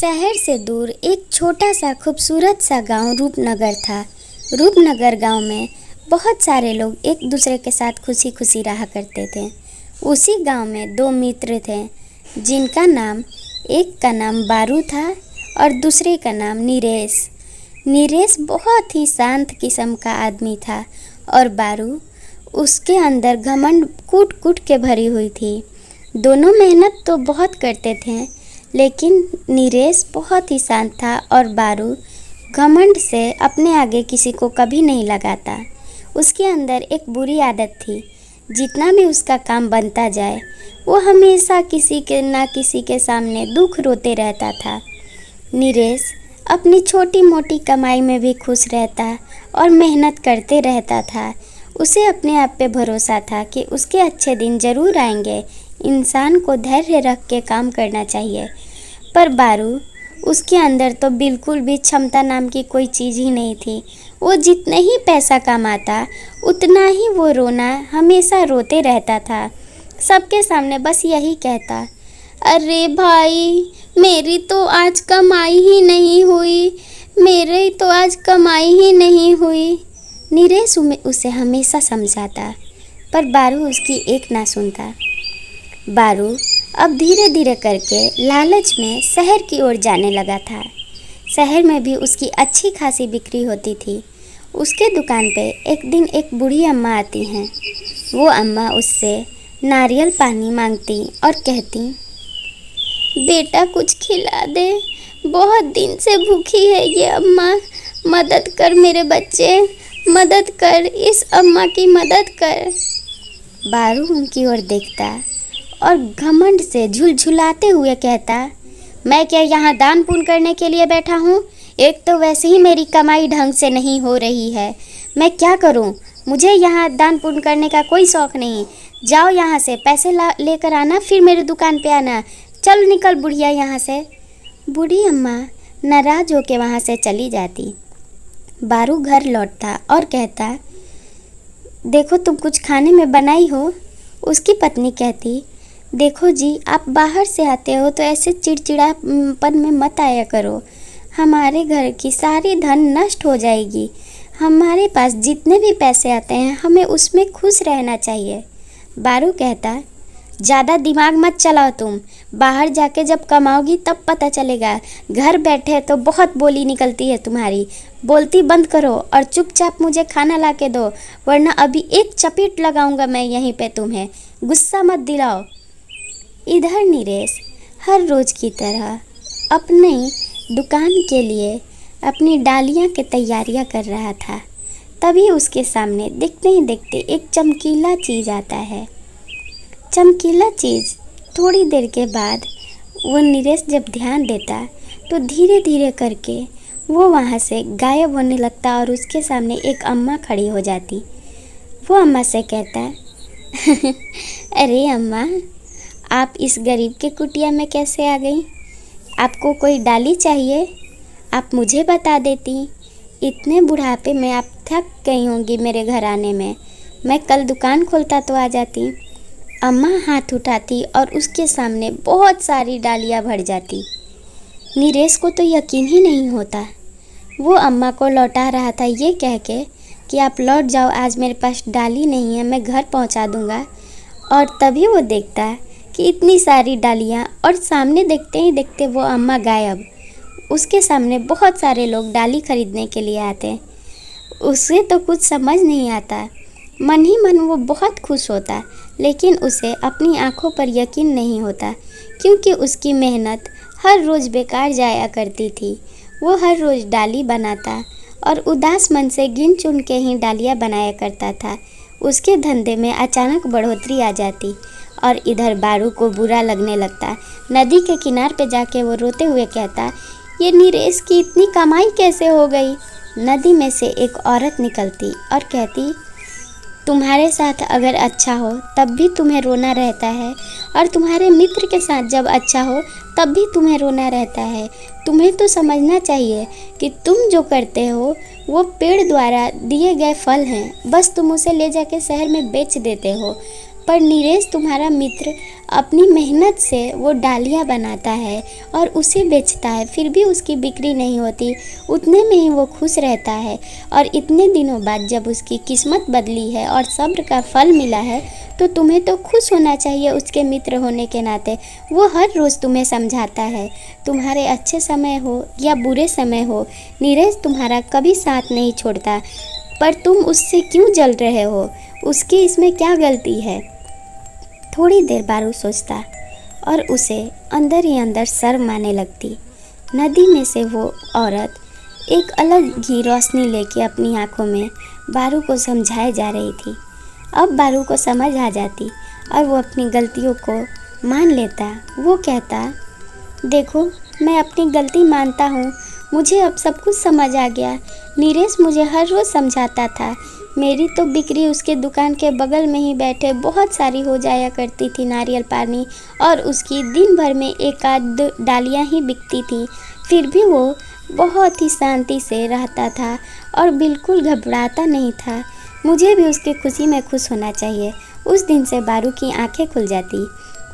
शहर से दूर एक छोटा सा खूबसूरत सा गांव रूपनगर था। रूपनगर गांव में बहुत सारे लोग एक दूसरे के साथ खुशी खुशी रहा करते थे। उसी गांव में दो मित्र थे जिनका नाम, एक का नाम बारू था और दूसरे का नाम नीरेश। नीरेश बहुत ही शांत किस्म का आदमी था और बारू, उसके अंदर घमंड कूट कूट के भरी हुई थी। दोनों मेहनत तो बहुत करते थे, लेकिन नीरेश बहुत ही शांत था और बारू घमंड से अपने आगे किसी को कभी नहीं लगाता। उसके अंदर एक बुरी आदत थी, जितना भी उसका काम बनता जाए वो हमेशा किसी के सामने दुख रोते रहता था। नीरेश अपनी छोटी मोटी कमाई में भी खुश रहता और मेहनत करते रहता था। उसे अपने आप पे भरोसा था कि उसके अच्छे दिन ज़रूर आएंगे। इंसान को धैर्य रख के काम करना चाहिए। पर बारू, उसके अंदर तो बिल्कुल भी क्षमता नाम की कोई चीज़ ही नहीं थी। वो जितने ही पैसा कमाता उतना ही वो रोना, हमेशा रोते रहता था। सबके सामने बस यही कहता, अरे भाई, मेरी तो आज कमाई ही नहीं हुई, मेरी तो आज कमाई ही नहीं हुई। नीरेश उसे हमेशा समझाता, पर बारू उसकी एक ना सुनता। बारू अब धीरे धीरे करके लालच में शहर की ओर जाने लगा था। शहर में भी उसकी अच्छी खासी बिक्री होती थी। उसके दुकान पे एक दिन एक बूढ़ी अम्मा आती हैं। वो अम्मा उससे नारियल पानी मांगती और कहती, बेटा कुछ खिला दे, बहुत दिन से भूखी है ये अम्मा, मदद कर मेरे बच्चे, मदद कर, इस अम्मा की मदद कर। बारू उनकी ओर देखता और घमंड से झुलझुलाते हुए कहता, मैं क्या यहाँ दान पुण्य करने के लिए बैठा हूँ? एक तो वैसे ही मेरी कमाई ढंग से नहीं हो रही है, मैं क्या करूँ? मुझे यहाँ दान पुण्य करने का कोई शौक़ नहीं। जाओ यहाँ से, पैसे लेकर आना, फिर मेरी दुकान पे आना। चल निकल बुढ़िया यहाँ से। बूढ़ी अम्मा नाराज़ होकर वहाँ से चली जाती। बारू घर लौटता और कहता, देखो तुम कुछ खाने में बनाई हो? उसकी पत्नी कहती, देखो जी, आप बाहर से आते हो तो ऐसे चिड़चिड़ापन में मत आया करो, हमारे घर की सारी धन नष्ट हो जाएगी। हमारे पास जितने भी पैसे आते हैं हमें उसमें खुश रहना चाहिए। बारू कहता, ज़्यादा दिमाग मत चलाओ तुम, बाहर जाके जब कमाओगी तब पता चलेगा। घर बैठे तो बहुत बोली निकलती है तुम्हारी, बोलती बंद करो और चुपचाप मुझे खाना ला के दो, वरना अभी एक चपेट लगाऊंगा मैं यहीं पे तुम्हें, गुस्सा मत दिलाओ। इधर नीरेश हर रोज़ की तरह अपनी दुकान के लिए अपनी डालियाँ की तैयारियाँ कर रहा था। तभी उसके सामने देखते ही देखते एक चमकीला चीज़ आता है। चमकीला चीज़ थोड़ी देर के बाद वो नीरेश जब ध्यान देता तो धीरे धीरे करके वो वहाँ से गायब होने लगता और उसके सामने एक अम्मा खड़ी हो जाती। वो अम्मा से कहता, अरे अम्मा, आप इस गरीब के कुटिया में कैसे आ गई? आपको कोई डाली चाहिए? आप मुझे बता देती। इतने बुढ़ापे में आप थक गई होंगी मेरे घर आने में, मैं कल दुकान खोलता तो आ जाती। अम्मा हाथ उठाती और उसके सामने बहुत सारी डालियाँ भर जाती। नीरेश को तो यकीन ही नहीं होता। वो अम्मा को लौटा रहा था ये कह के कि आप लौट जाओ, आज मेरे पास डाली नहीं है, मैं घर पहुंचा दूंगा। और तभी वो देखता कि इतनी सारी डालियाँ, और सामने देखते ही देखते वो अम्मा गायब। उसके सामने बहुत सारे लोग डाली खरीदने के लिए आते। उसे तो कुछ समझ नहीं आता, मन ही मन वो बहुत खुश होता, लेकिन उसे अपनी आंखों पर यकीन नहीं होता, क्योंकि उसकी मेहनत हर रोज़ बेकार जाया करती थी। वो हर रोज़ डाली बनाता और उदास मन से गिन चुन के ही डालियाँ बनाया करता था। उसके धंधे में अचानक बढ़ोतरी आ जाती और इधर बारू को बुरा लगने लगता। नदी के किनार पे जाके वो रोते हुए कहता, ये नीरेश की इतनी कमाई कैसे हो गई? नदी में से एक औरत निकलती और कहती, तुम्हारे साथ अगर अच्छा हो तब भी तुम्हें रोना रहता है, और तुम्हारे मित्र के साथ जब अच्छा हो तब भी तुम्हें रोना रहता है। तुम्हें तो समझना चाहिए कि तुम जो करते हो वो पेड़ द्वारा दिए गए फल हैं, बस तुम उसे ले जाके शहर में बेच देते हो। पर नीरज तुम्हारा मित्र अपनी मेहनत से वो डालियाँ बनाता है और उसे बेचता है, फिर भी उसकी बिक्री नहीं होती। उतने में ही वो खुश रहता है और इतने दिनों बाद जब उसकी किस्मत बदली है और सब्र का फल मिला है तो तुम्हें तो खुश होना चाहिए उसके मित्र होने के नाते। वो हर रोज़ तुम्हें समझाता है, तुम्हारे अच्छे समय हो या बुरे समय हो नीरज तुम्हारा कभी साथ नहीं छोड़ता। पर तुम उससे क्यों जल रहे हो? उसकी इसमें क्या गलती है? थोड़ी देर बारू सोचता और उसे अंदर ही अंदर शर्म आने लगती। नदी में से वो औरत एक अलग ही रोशनी लेके अपनी आंखों में बारू को समझाए जा रही थी। अब बारू को समझ आ जाती और वो अपनी गलतियों को मान लेता। वो कहता, देखो मैं अपनी गलती मानता हूँ, मुझे अब सब कुछ समझ आ गया। नीरज मुझे हर रोज़ समझाता था, मेरी तो बिक्री उसके दुकान के बगल में ही बैठे बहुत सारी हो जाया करती थी नारियल पानी, और उसकी दिन भर में एक आध डालियाँ ही बिकती थी। फिर भी वो बहुत ही शांति से रहता था और बिल्कुल घबराता नहीं था। मुझे भी उसकी खुशी में खुश होना चाहिए। उस दिन से बारू की आंखें खुल जाती।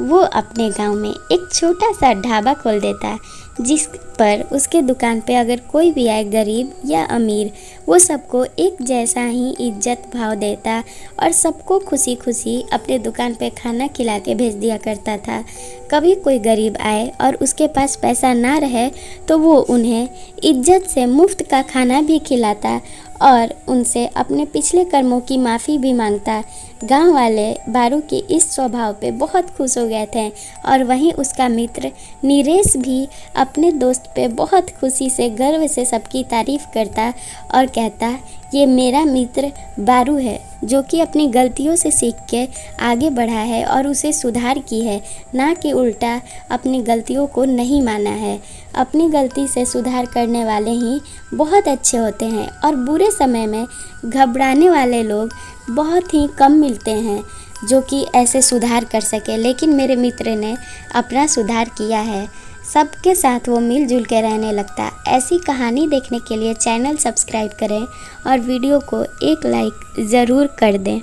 वो अपने गांव में एक छोटा सा ढाबा खोल देता जिस पर उसके दुकान पे अगर कोई भी आए, गरीब या अमीर, वो सबको एक जैसा ही इज्जत भाव देता और सबको खुशी खुशी अपने दुकान पे खाना खिला के भेज दिया करता था। कभी कोई गरीब आए और उसके पास पैसा ना रहे तो वो उन्हें इज्जत से मुफ्त का खाना भी खिलाता और उनसे अपने पिछले कर्मों की माफ़ी भी मांगता। गांव वाले बारू के इस स्वभाव पे बहुत खुश हो गए थे और वहीं उसका मित्र नीरज भी अपने दोस्त पे बहुत खुशी से गर्व से सबकी तारीफ़ करता और कहता, ये मेरा मित्र बारू है जो कि अपनी गलतियों से सीख के आगे बढ़ा है और उसे सुधार की है, ना कि उल्टा अपनी गलतियों को नहीं माना है। अपनी गलती से सुधार करने वाले ही बहुत अच्छे होते हैं और बुरे समय में घबराने वाले लोग बहुत ही कम मिलते हैं जो कि ऐसे सुधार कर सके। लेकिन मेरे मित्र ने अपना सुधार किया है, सबके साथ वो मिलजुल के रहने लगता। ऐसी कहानी देखने के लिए चैनल सब्सक्राइब करें और वीडियो को एक लाइक ज़रूर कर दें।